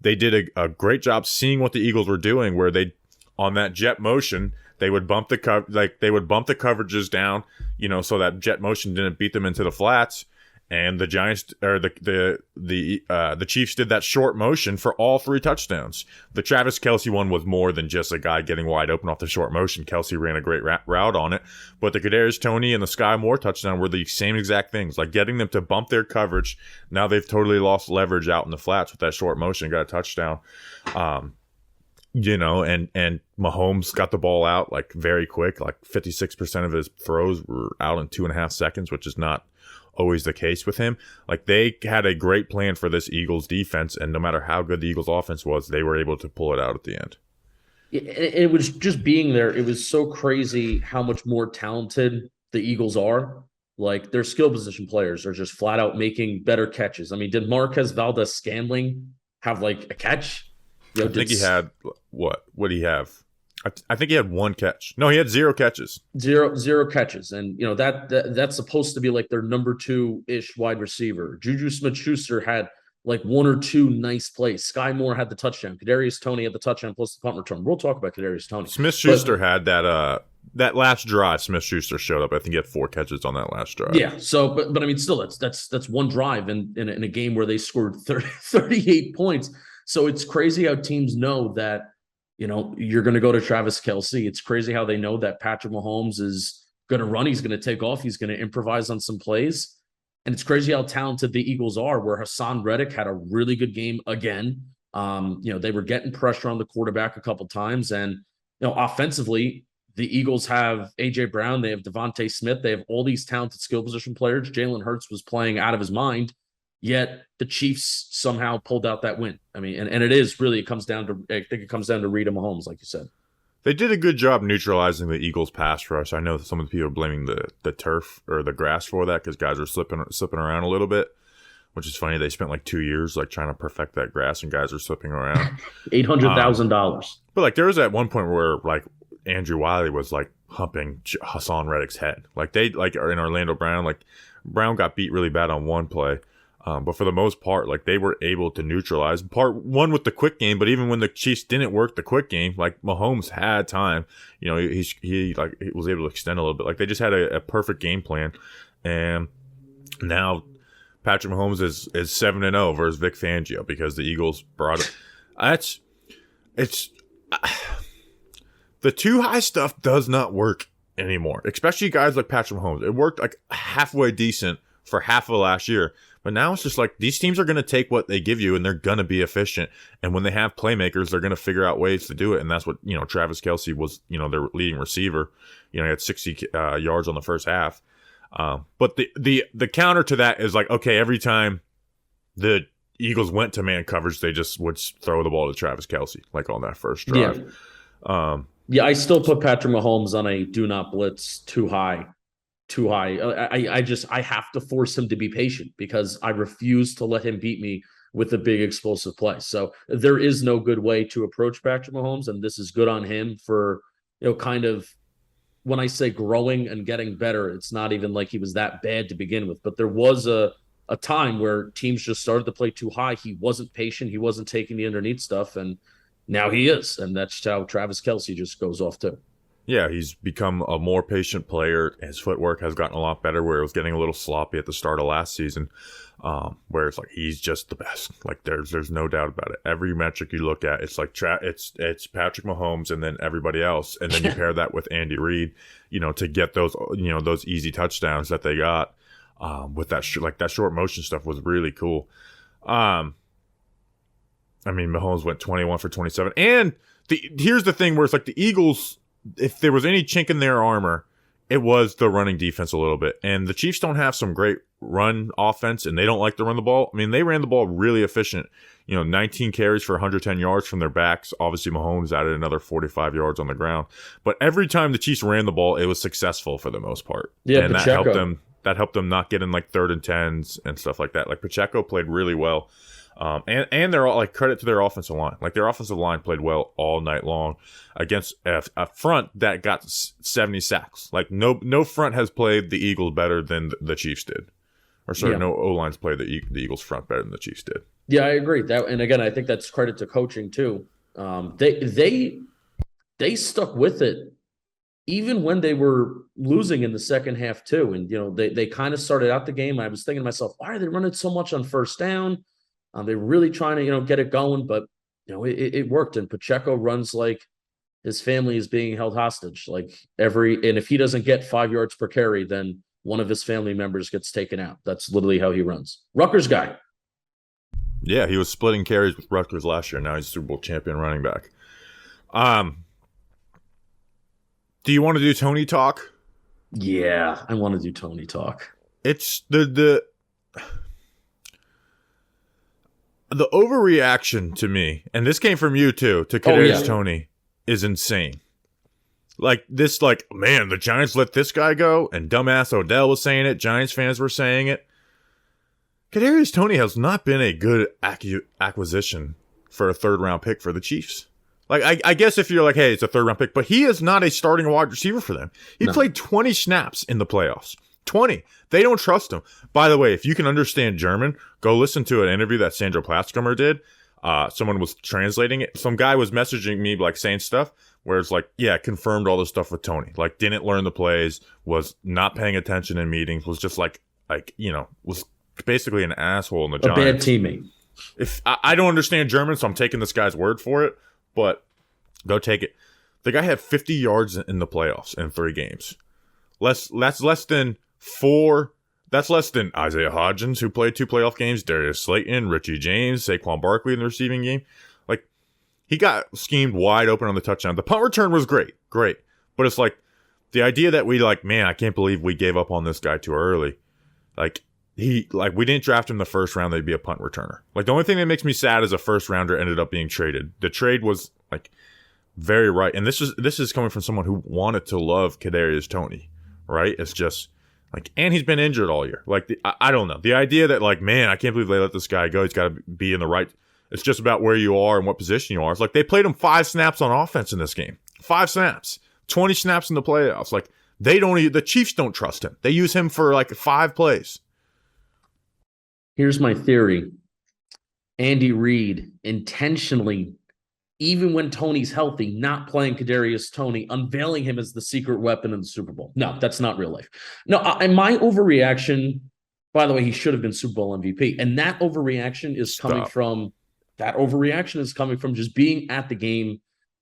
they did a great job seeing what the Eagles were doing, where they on that jet motion they would bump the coverages down, so that jet motion didn't beat them into the flats. And the Giants or the Chiefs did that short motion for all 3 touchdowns. The Travis Kelce one was more than just a guy getting wide open off the short motion. Kelce ran a great route on it, but the Kadarius Toney and the Sky Moore touchdown were the same exact things, like getting them to bump their coverage. Now they've totally lost leverage out in the flats with that short motion, got a touchdown. And Mahomes got the ball out like very quick, like 56% of his throws were out in 2.5 seconds, which is not always the case with him. Like they had a great plan for this Eagles defense, and no matter how good the Eagles offense was, they were able to pull it out at the end. It was just being there. It was so crazy how much more talented the Eagles are. Like their skill position players are just flat out making better catches. I mean, did Marquez Valdez-Scantling have like a catch? I think he had what? What did he have? I think he had 1 catch. No, he had 0 catches. Zero catches. And, that's supposed to be like their number 2-ish wide receiver. Juju Smith-Schuster had like 1 or 2 nice plays. Sky Moore had the touchdown. Kadarius Toney had the touchdown plus the punt return. We'll talk about Kadarius Toney. Smith-Schuster had that last drive. Smith-Schuster showed up. I think he had 4 catches on that last drive. Yeah. So, but I mean, still, that's 1 drive in a game where they scored 38 points. So it's crazy how teams know that, you're going to go to Travis Kelce. It's crazy how they know that Patrick Mahomes is going to run. He's going to take off. He's going to improvise on some plays. And it's crazy how talented the Eagles are, where Hassan Reddick had a really good game again. They were getting pressure on the quarterback a couple times. And, offensively, the Eagles have A.J. Brown. They have Devontae Smith. They have all these talented skill position players. Jalen Hurts was playing out of his mind. Yet the Chiefs somehow pulled out that win. I mean, and it comes down to Reed and Mahomes, like you said. They did a good job neutralizing the Eagles' pass rush. I know some of the people are blaming the turf or the grass for that because guys are slipping around a little bit, which is funny. They spent like 2 years like trying to perfect that grass, and guys are slipping around. $800,000. But like there was at one point where like Andrew Wiley was like humping Hassan Reddick's head. Like they like in Orlando Brown, like Brown got beat really bad on one play. But for the most part, like they were able to neutralize part one with the quick game. But even when the Chiefs didn't work the quick game, like Mahomes had time, he was able to extend a little bit. Like they just had a perfect game plan. And now Patrick Mahomes is 7-0 versus Vic Fangio because the Eagles brought it. It's the too high stuff does not work anymore, especially guys like Patrick Mahomes. It worked like halfway decent for half of last year. But now it's just like these teams are going to take what they give you and they're going to be efficient. And when they have playmakers, they're going to figure out ways to do it. And that's what, Travis Kelce was, their leading receiver. He had 60 yards on the first half. But the counter to that is like, okay, every time the Eagles went to man coverage, they just would throw the ball to Travis Kelce, like on that first drive. Yeah, I still put Patrick Mahomes on a do not blitz too high. I have to force him to be patient because I refuse to let him beat me with a big explosive play. So there is no good way to approach Patrick Mahomes, and this is good on him for, kind of, when I say growing and getting better, it's not even like he was that bad to begin with, but there was a time where teams just started to play too high. He wasn't patient. He wasn't taking the underneath stuff, and now he is. And that's how Travis Kelce just goes off too. Yeah, he's become a more patient player. His footwork has gotten a lot better, where it was getting a little sloppy at the start of last season, where it's like he's just the best. Like there's no doubt about it. Every metric you look at, it's like it's Patrick Mahomes and then everybody else, and then you pair that with Andy Reid, to get those those easy touchdowns that they got with that that short motion stuff was really cool. I mean, Mahomes went 21 for 27, and here's the thing where it's like the Eagles, if there was any chink in their armor, it was the running defense a little bit. And the Chiefs don't have some great run offense, and they don't like to run the ball. I mean, they ran the ball really efficient. 19 carries for 110 yards from their backs. Obviously, Mahomes added another 45 yards on the ground. But every time the Chiefs ran the ball, it was successful for the most part. Yeah, and Pacheco. that helped them not get in like 3rd and 10s and stuff like that. Like Pacheco played really well. And they're all like, credit to their offensive line. Like their offensive line played well all night long against a front that got 70 sacks. Like no front has played the Eagles better than the Chiefs did, or sorry, no O-lines played the Eagles front better than the Chiefs did. Yeah, I agree. And again, I think that's credit to coaching too. They stuck with it even when they were losing in the second half too. And they kind of started out the game. I was thinking to myself, why are they running so much on first down? They're really trying to, get it going, but it worked. And Pacheco runs like his family is being held hostage. And if he doesn't get 5 yards per carry, then one of his family members gets taken out. That's literally how he runs. Rutgers guy. Yeah, he was splitting carries with Rutgers last year. Now he's Super Bowl champion running back. Do you want to do Tony talk? Yeah, I want to do Tony talk. It's the overreaction to me, and this came from you too, to Kadarius Toney is insane. Like this, man, the Giants let this guy go, and dumbass Odell was saying it. Giants fans were saying it. Kadarius Toney has not been a good acquisition for a 3rd-round pick for the Chiefs. Like, I guess if you're like, hey, it's a 3rd-round pick, but he is not a starting wide receiver for them. He played 20 snaps in the playoffs. 20. They don't trust him. By the way, if you can understand German, go listen to an interview that Sandra Platzkummer did. Someone was translating it. Some guy was messaging me, saying stuff where it's like, yeah, confirmed all this stuff with Tony. Like, didn't learn the plays, was not paying attention in meetings, was just was basically an asshole in the Giants. A bad teammate. If I don't understand German, so I'm taking this guy's word for it, but go take it. The guy had 50 yards in the playoffs in 3 games. That's less than 4. That's less than Isaiah Hodgins, who played 2 playoff games, Darius Slayton, Richie James, Saquon Barkley in the receiving game. Like, he got schemed wide open on the touchdown. The punt return was great. But it's like, the idea that we man, I can't believe we gave up on this guy too early. We didn't draft him the first round, they'd be a punt returner. Like, the only thing that makes me sad is a first rounder ended up being traded. The trade was, very right. And this is coming from someone who wanted to love Kadarius Toney, right? It's just, and he's been injured all year. I don't know. The idea that, man, I can't believe they let this guy go. He's got to be in the right. It's just about where you are and what position you are. It's like they played him 5 snaps on offense in this game. 5 snaps. 20 snaps in the playoffs. The Chiefs don't trust him. They use him for 5 plays. Here's my theory. Andy Reid intentionally, even when Tony's healthy, not playing Kadarius Toney, unveiling him as the secret weapon in the Super Bowl. No, that's not real life. No, and my overreaction, by the way, he should have been Super Bowl MVP. And that overreaction is coming from just being at the game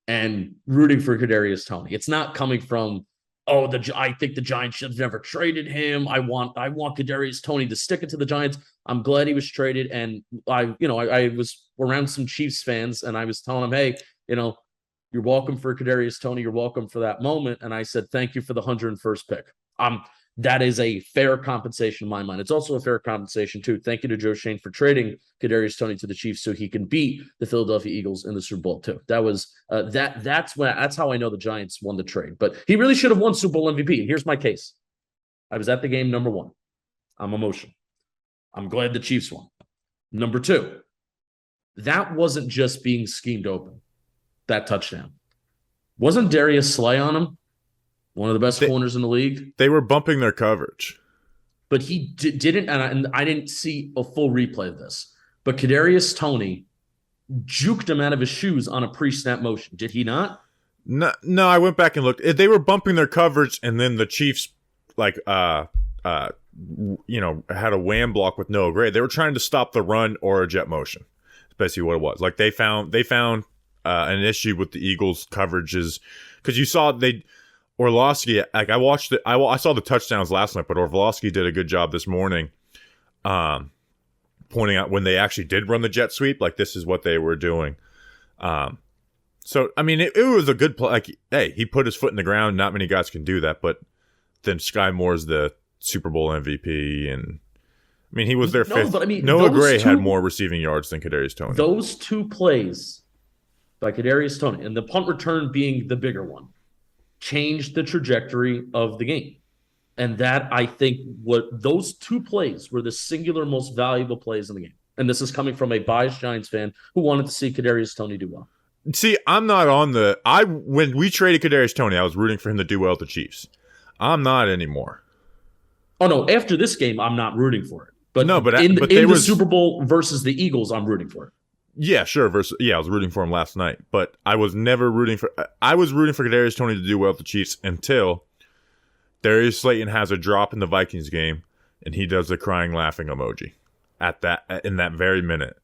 and rooting for Kadarius Toney. It's not coming from, I think the Giants should have never traded him. I want Kadarius Toney to stick it to the Giants. I'm glad he was traded. And I was around some Chiefs fans and I was telling them, hey, You're welcome for Kadarius Toney. You're welcome for that moment. And I said, thank you for the 101st pick. That is a fair compensation in my mind. It's also a fair compensation, too. Thank you to Joe Shane for trading Kadarius Toney to the Chiefs so he can beat the Philadelphia Eagles in the Super Bowl, too. That was that's how I know the Giants won the trade. But he really should have won Super Bowl MVP. And here's my case. I was at the game, number one. I'm emotional. I'm glad the Chiefs won. Number two, that wasn't just being schemed open, that touchdown. Wasn't Darius Slay on him? One of the best corners in the league. They were bumping their coverage. But he didn't, and I didn't see a full replay of this, but Kadarius Toney juked him out of his shoes on a pre-snap motion. Did he not? No, I went back and looked. They were bumping their coverage, and then the Chiefs, had a wham block with Noah Gray. They were trying to stop the run or a jet motion. That's basically what it was. Like they found an issue with the Eagles' coverages because you saw Orlovsky, like I watched it. I saw the touchdowns last night, but Orlovsky did a good job this morning, pointing out when they actually did run the jet sweep. Like this is what they were doing. So I mean, it was a good play. Like, hey, he put his foot in the ground. Not many guys can do that. But then Sky Moore's the Super Bowl MVP, and I mean, he was their fifth. But I mean, Noah Gray had more receiving yards than Kadarius Toney. Those two plays by Kadarius Toney, and the punt return being the bigger one, changed the trajectory of the game. And that, I think, those two plays were the singular most valuable plays in the game. And this is coming from a biased Giants fan who wanted to see Kadarius Toney do well. See, I'm not on when we traded Kadarius Toney, I was rooting for him to do well with the Chiefs. I'm not anymore. Oh, no, after this game, I'm not rooting for it. But no, but in the Super Bowl versus the Eagles, I'm rooting for it. Yeah, sure. I was rooting for him last night, but I was never rooting for. I was rooting for Kadarius Toney to do well with the Chiefs until Darius Slayton has a drop in the Vikings game, and he does the crying, laughing emoji in that very minute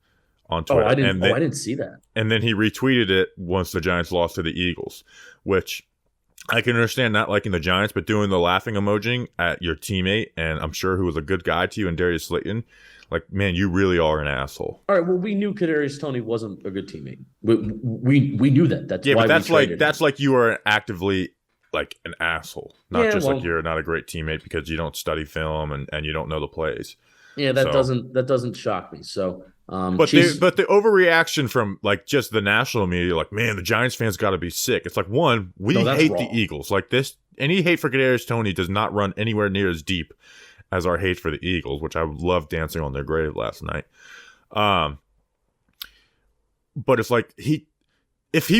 on Twitter. I didn't see that. And then he retweeted it once the Giants lost to the Eagles, which I can understand not liking the Giants, but doing the laughing emoji at your teammate, and I'm sure who was a good guy to you, and Darius Slayton. Like, man, you really are an asshole. All right, well, we knew Kadarius Toney wasn't a good teammate. We knew that. That's why that's like you are actively like an asshole, not like you're not a great teammate because you don't study film and you don't know the plays. Yeah, that doesn't shock me. So, but the overreaction from like just the national media, like, man, the Giants fans got to be sick. It's like, one, we hate the Eagles. Like this, any hate for Kadarius Toney does not run anywhere near as deep as our hate for the Eagles, which I loved dancing on their grave last night. But it's like if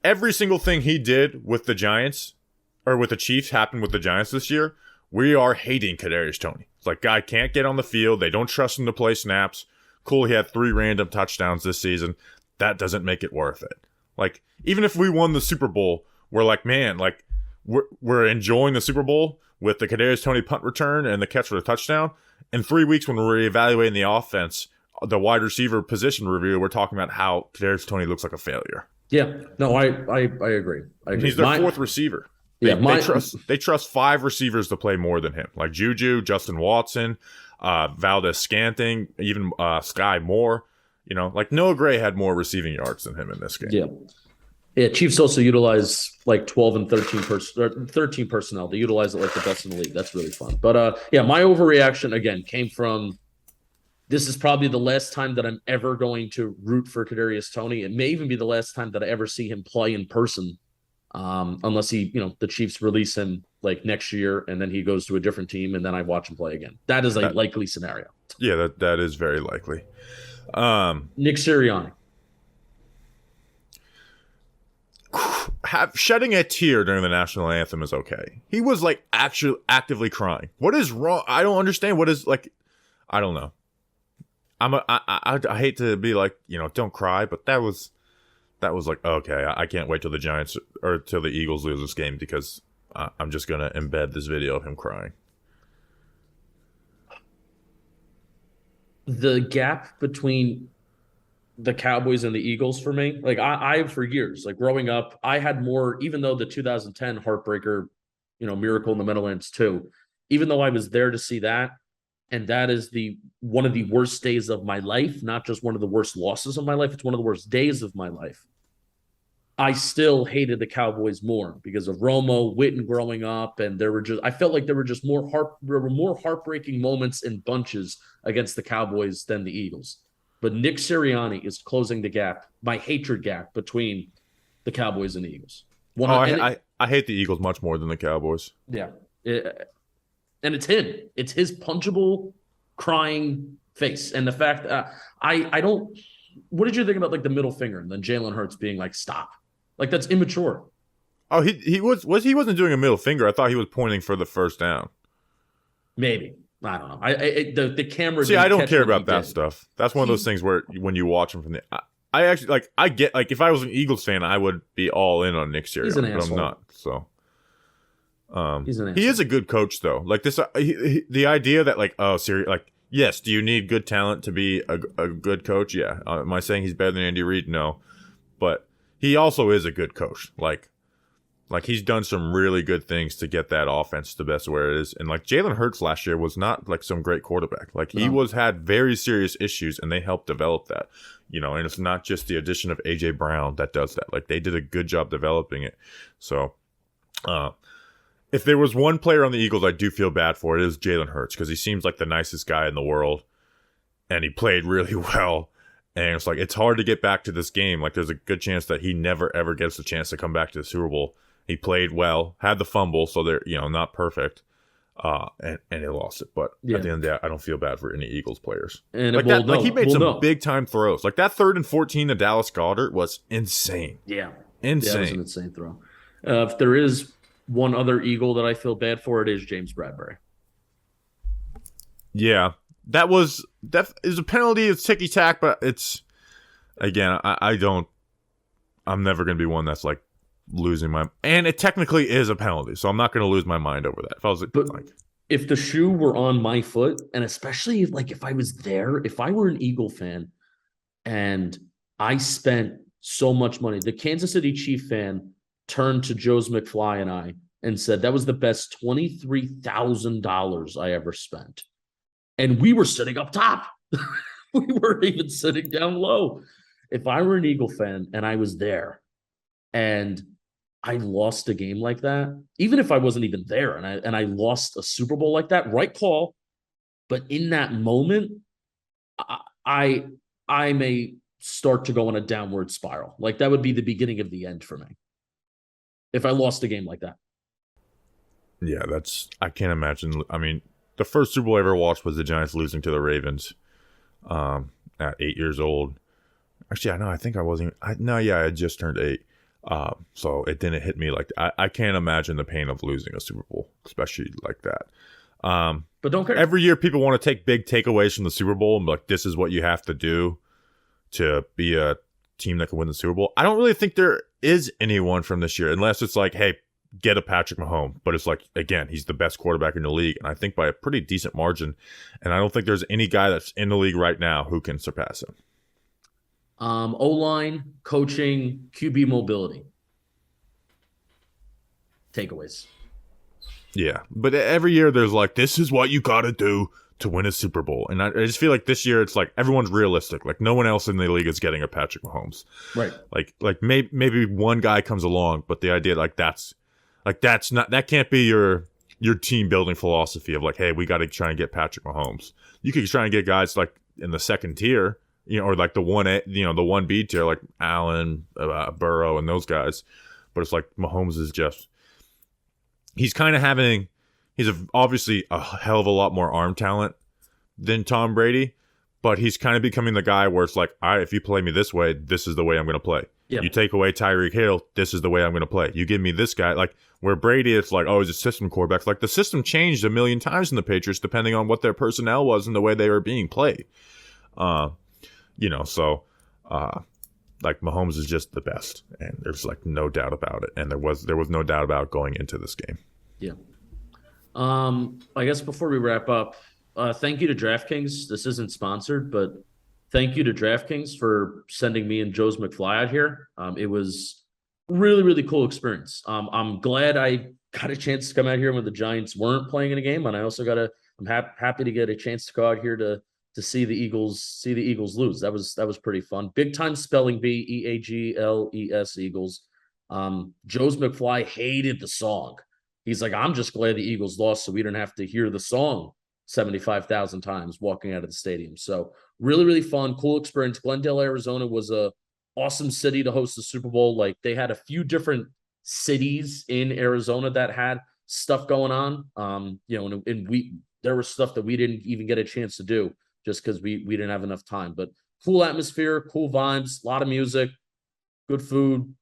every single thing he did with the Giants or with the Chiefs happened with the Giants this year, we are hating Kadarius Toney. It's like, guy can't get on the field. They don't trust him to play snaps. Cool, he had 3 random touchdowns this season. That doesn't make it worth it. Like, even if we won the Super Bowl, we're like, man, like we're enjoying the Super Bowl with the Kadarius Toney punt return and the catch for the touchdown. In 3 weeks, when we're evaluating the offense, the wide receiver position review, we're talking about how Kadarius Toney looks like a failure. Yeah, no, I agree. He's their fourth receiver. They trust 5 receivers to play more than him, like Juju, Justin Watson, Valdez Scantling, even Sky Moore. You know, like Noah Gray had more receiving yards than him in this game. Yeah, Chiefs also utilize like 12 and 13 personnel. They utilize it like the best in the league. That's really fun. But my overreaction again came from, this is probably the last time that I'm ever going to root for Kadarius Toney. It may even be the last time that I ever see him play in person, unless the Chiefs release him like next year and then he goes to a different team and then I watch him play again. That is a likely scenario. Yeah, that is very likely. Nick Sirianni. Shedding a tear during the national anthem is okay. He was like actually actively crying. What is wrong? I don't understand. What is like? I don't know. I hate to be like, don't cry, but that was like, okay. I can't wait till the Giants or till the Eagles lose this game because I'm just gonna embed this video of him crying. The gap between the Cowboys and the Eagles for me, like I for years, like growing up, I had more, even though the 2010 heartbreaker, Miracle in the Meadowlands 2, even though I was there to see that, and that is one of the worst days of my life, not just one of the worst losses of my life, it's one of the worst days of my life. I still hated the Cowboys more because of Romo, Witten growing up, and I felt like there were more heartbreaking moments in bunches against the Cowboys than the Eagles. But Nick Sirianni is closing the gap, my hatred gap between the Cowboys and the Eagles. I hate the Eagles much more than the Cowboys. Yeah. And it's him. It's his punchable, crying face. And the fact I don't. What did you think about like the middle finger and then Jalen Hurts being like, stop? Like, that's immature. Oh, he wasn't doing a middle finger. I thought he was pointing for the first down. Maybe. I don't know. The camera. See, I don't care about that stuff. That's one of those things where when you watch him from the, I actually like. I get like if I was an Eagles fan, I would be all in on Nick Sirianni, but asshole. I'm not. So, He's an asshole. he is a good coach though. Like this, the idea that like like yes, do you need good talent to be a good coach? Yeah. Am I saying he's better than Andy Reid? No, but he also is a good coach. Like he's done some really good things to get that offense the best where it is. And like Jalen Hurts last year was not like some great quarterback. Like he had very serious issues and they helped develop that, and it's not just the addition of AJ Brown that does that. Like they did a good job developing it. So, if there was one player on the Eagles I do feel bad for, it is Jalen Hurts because he seems like the nicest guy in the world and he played really well. And it's like, it's hard to get back to this game. Like there's a good chance that he never ever gets a chance to come back to the Super Bowl. He played well, had the fumble, so they're not perfect, and he lost it. But at the end of the day, I don't feel bad for any Eagles players. And he made some big time throws. Like that 3rd and 14 to Dallas Goedert was insane. Yeah, insane. Yeah, it was an insane throw. If there is one other Eagle that I feel bad for, it is James Bradbury. Yeah, that is a penalty. It's ticky tack, but it's again, I'm never gonna be one that's like losing my, and it technically is a penalty, so I'm not going to lose my mind over that. If I was if the shoe were on my foot, and especially if I was there, if I were an Eagle fan and I spent so much money, the Kansas City Chief fan turned to Joe's McFly and I and said that was the best $23,000 I ever spent, and we were sitting up top. We weren't even sitting down low. If I were an Eagle fan and I was there and I lost a game like that, even if I wasn't even there and I lost a Super Bowl like that, right call. But in that moment, I may start to go on a downward spiral. Like that would be the beginning of the end for me if I lost a game like that. Yeah, I can't imagine. I mean, the first Super Bowl I ever watched was the Giants losing to the Ravens at 8 years old. Actually, I know. I think I wasn't. I had just turned 8. So it didn't hit me like I can't imagine the pain of losing a Super Bowl, especially like that. But don't care. Every year people want to take big takeaways from the Super Bowl and be like, this is what you have to do to be a team that can win the Super Bowl. I don't really think there is anyone from this year, unless it's like, hey, get a Patrick Mahomes. But it's like, again, he's the best quarterback in the league, and I think by a pretty decent margin. And I don't think there's any guy that's in the league right now who can surpass him. O-line, coaching, QB mobility. Takeaways. Yeah, but every year there's like, this is what you got to do to win a Super Bowl. And I just feel like this year it's like everyone's realistic. Like no one else in the league is getting a Patrick Mahomes. Right. Like maybe one guy comes along, but the idea that can't be your team building philosophy of like, hey, we got to try and get Patrick Mahomes. You could try and get guys like in the second tier, or like the 1B tier, like Allen, Burrow, and those guys. But it's like Mahomes is just, he's obviously a hell of a lot more arm talent than Tom Brady, but he's kind of becoming the guy where it's like, all right, if you play me this way, this is the way I'm going to play. Yep. You take away Tyreek Hill, this is the way I'm going to play. You give me this guy, like where Brady, it's like, oh, he's a system quarterback. Like the system changed a million times in the Patriots depending on what their personnel was and the way they were being played. Like Mahomes is just the best, and there's like no doubt about it. And there was no doubt about going into this game. Yeah. I guess before we wrap up, thank you to DraftKings. This isn't sponsored, but thank you to DraftKings for sending me and Joe's McFly out here. It was really, really cool experience. I'm glad I got a chance to come out here when the Giants weren't playing in a game, and I also I'm happy to get a chance to go out here to to see the Eagles lose. That was pretty fun. Big time spelling bee, Eagles Eagles. Joe's McFly hated the song. He's like, I'm just glad the Eagles lost so we didn't have to hear the song 75,000 times walking out of the stadium. So really, really fun, cool experience. Glendale, Arizona was a awesome city to host the Super Bowl. Like they had a few different cities in Arizona that had stuff going on. And there was stuff that we didn't even get a chance to do just because we didn't have enough time. But cool atmosphere, cool vibes, a lot of music, good food.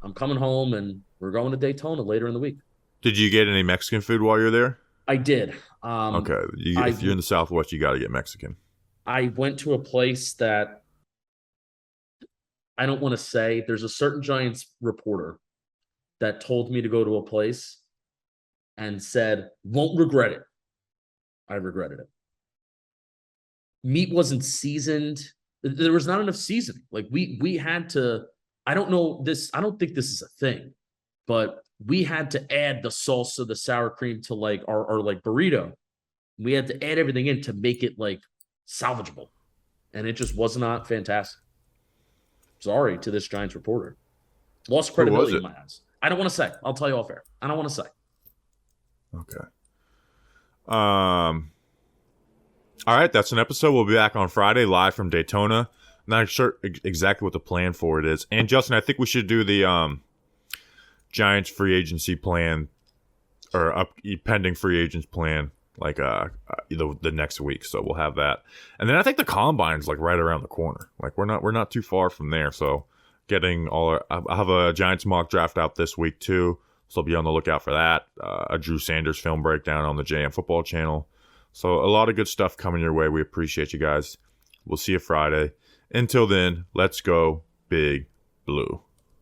I'm coming home and we're going to Daytona later in the week. Did you get any Mexican food while you're there? I did. Okay. If you're in the Southwest, you got to get Mexican. I went to a place that I don't want to say. There's a certain Giants reporter that told me to go to a place and said, won't regret it. I regretted it. Meat wasn't seasoned. There was not enough seasoning. Like we had to, I don't think this is a thing, but we had to add the salsa, the sour cream to like our like burrito. We had to add everything in to make it like salvageable. And it just was not fantastic. Sorry to this Giants reporter. Lost credibility in my eyes. I don't want to say. I'll tell you off air. I don't want to say. Okay. All right, that's an episode. We'll be back on Friday live from Daytona. Not sure exactly what the plan for it is. And Justin, I think we should do the Giants free agency plan or pending free agents plan like the next week. So we'll have that. And then I think the combine's like right around the corner. Like we're not too far from there. So I have a Giants mock draft out this week too. So be on the lookout for that. A Drew Sanders film breakdown on the JM Football channel. So a lot of good stuff coming your way. We appreciate you guys. We'll see you Friday. Until then, let's go Big Blue.